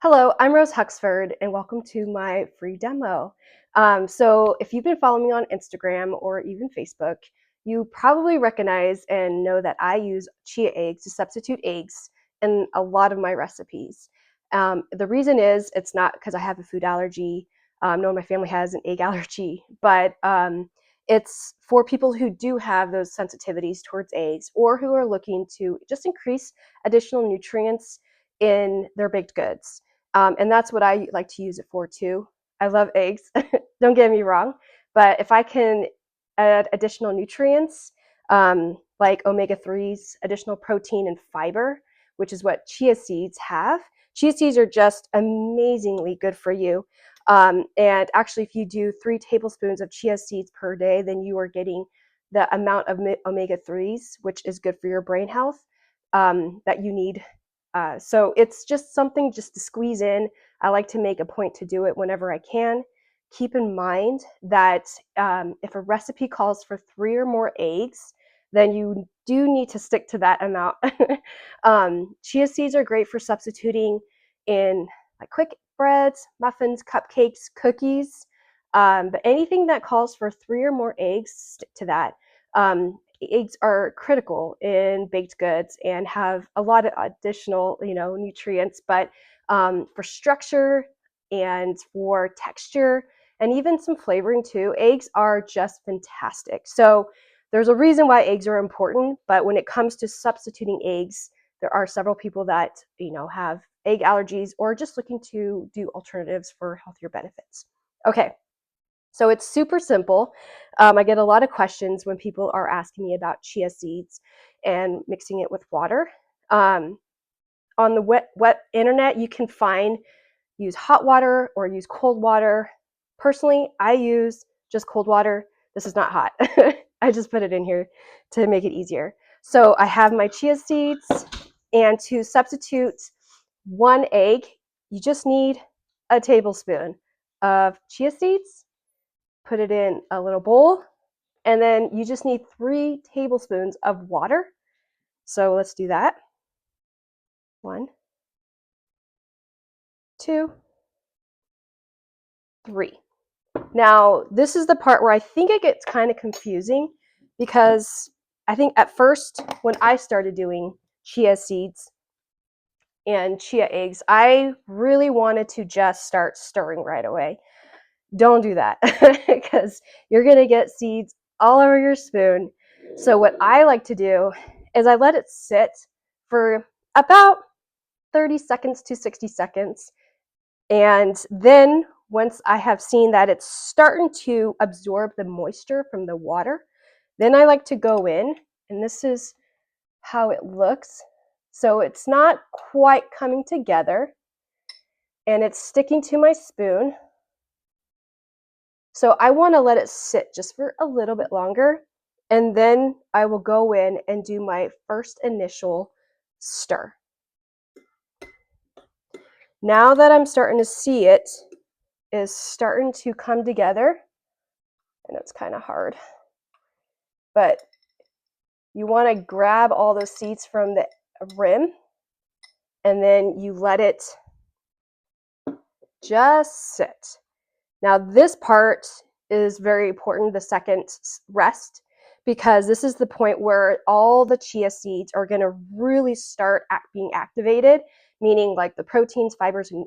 Hello, I'm Rose Huxford, and welcome to my free demo. So if you've been following me on Instagram or even Facebook, you probably recognize and know that I use chia eggs to substitute eggs in a lot of my recipes. The reason is it's not because I have a food allergy, nor my family has an egg allergy, but it's for people who do have those sensitivities towards eggs or who are looking to just increase additional nutrients in their baked goods. And that's what I like to use it for too. I love eggs, don't get me wrong, but if I can add additional nutrients like omega-3s, additional protein and fiber, which is what chia seeds have. Chia seeds are just amazingly good for you. And actually, if you do 3 tablespoons of chia seeds per day, then you are getting the amount of omega-3s, which is good for your brain health, that you need. So it's just something just to squeeze in. I like to make a point to do it whenever I can. Keep in mind that if a recipe calls for 3 or more eggs, then you do need to stick to that amount. Chia seeds are great for substituting in like quick breads, muffins, cupcakes, cookies, but anything that calls for 3 or more eggs, stick to that. Eggs are critical in baked goods and have a lot of additional, nutrients, but for structure and for texture and even some flavoring too, eggs are just fantastic. So there's a reason why eggs are important, but when it comes to substituting eggs, there are several people that, have egg allergies or just looking to do alternatives for healthier benefits. Okay, so it's super simple. I get a lot of questions when people are asking me about chia seeds and mixing it with water. On the wet internet, you can use hot water or use cold water. Personally, I use just cold water. This is not hot. I just put it in here to make it easier. So I have my chia seeds, and to substitute 1 egg, you just need a tablespoon of chia seeds. Put it in a little bowl, and then you just need 3 tablespoons of water. So let's do that. 1, 2, 3. Now, this is the part where I think it gets kind of confusing because I think at first when I started doing chia seeds and chia eggs, I really wanted to just start stirring right away. Don't do that because you're going to get seeds all over your spoon. So what I like to do is I let it sit for about 30 seconds to 60 seconds. And then once I have seen that it's starting to absorb the moisture from the water, then I like to go in, and this is how it looks. So it's not quite coming together, and it's sticking to my spoon. So I want to let it sit just for a little bit longer, and then I will go in and do my first initial stir. Now that I'm starting to see it is starting to come together, and it's kind of hard, but you want to grab all those seeds from the rim, and then you let it just sit. Now this part is very important, the second rest, because this is the point where all the chia seeds are going to really start being activated, meaning like the proteins, fibers, and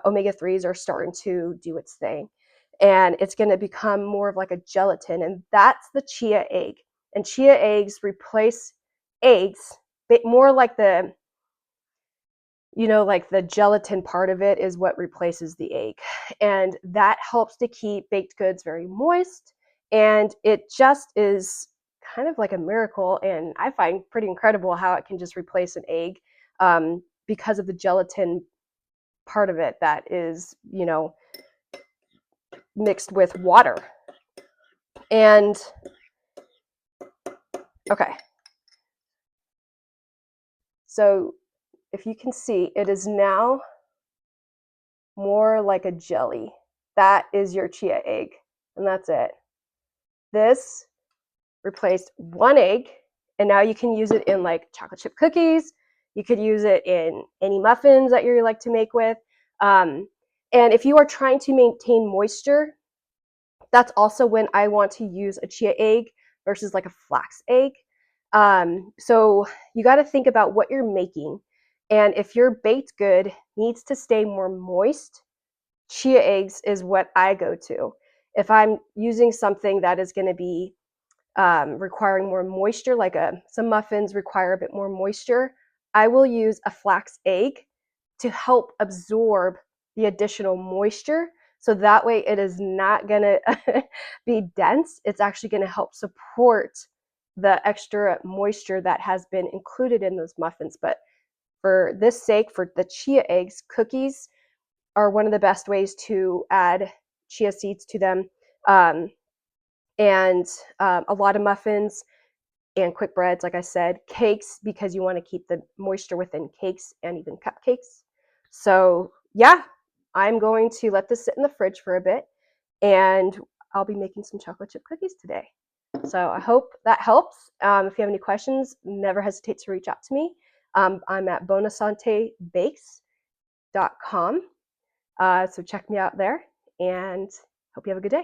omega-3s are starting to do its thing. And it's going to become more of like a gelatin, and that's the chia egg. And chia eggs replace eggs, more like like the gelatin part of it is what replaces the egg. And that helps to keep baked goods very moist. And it just is kind of like a miracle. And I find pretty incredible how it can just replace an egg because of the gelatin part of it that is, mixed with water. And okay. So if you can see, it is now more like a jelly. That is your chia egg, and that's it. This replaced 1 egg, and now you can use it in like chocolate chip cookies. You could use it in any muffins that you like to make with. And if you are trying to maintain moisture, that's also when I want to use a chia egg versus like a flax egg. So you got to think about what you're making. And if your baked good needs to stay more moist, chia eggs is what I go to. If I'm using something that is going to be requiring more moisture, like some muffins require a bit more moisture, I will use a flax egg to help absorb the additional moisture. So that way it is not going to be dense. It's actually going to help support the extra moisture that has been included in those muffins. But for this sake, for the chia eggs, cookies are one of the best ways to add chia seeds to them. Um, and a lot of muffins and quick breads, like I said, cakes, because you want to keep the moisture within cakes and even cupcakes. So yeah, I'm going to let this sit in the fridge for a bit, and I'll be making some chocolate chip cookies today. So I hope that helps. If you have any questions, never hesitate to reach out to me. I'm at bonasantebakes.com. So check me out there, and hope you have a good day.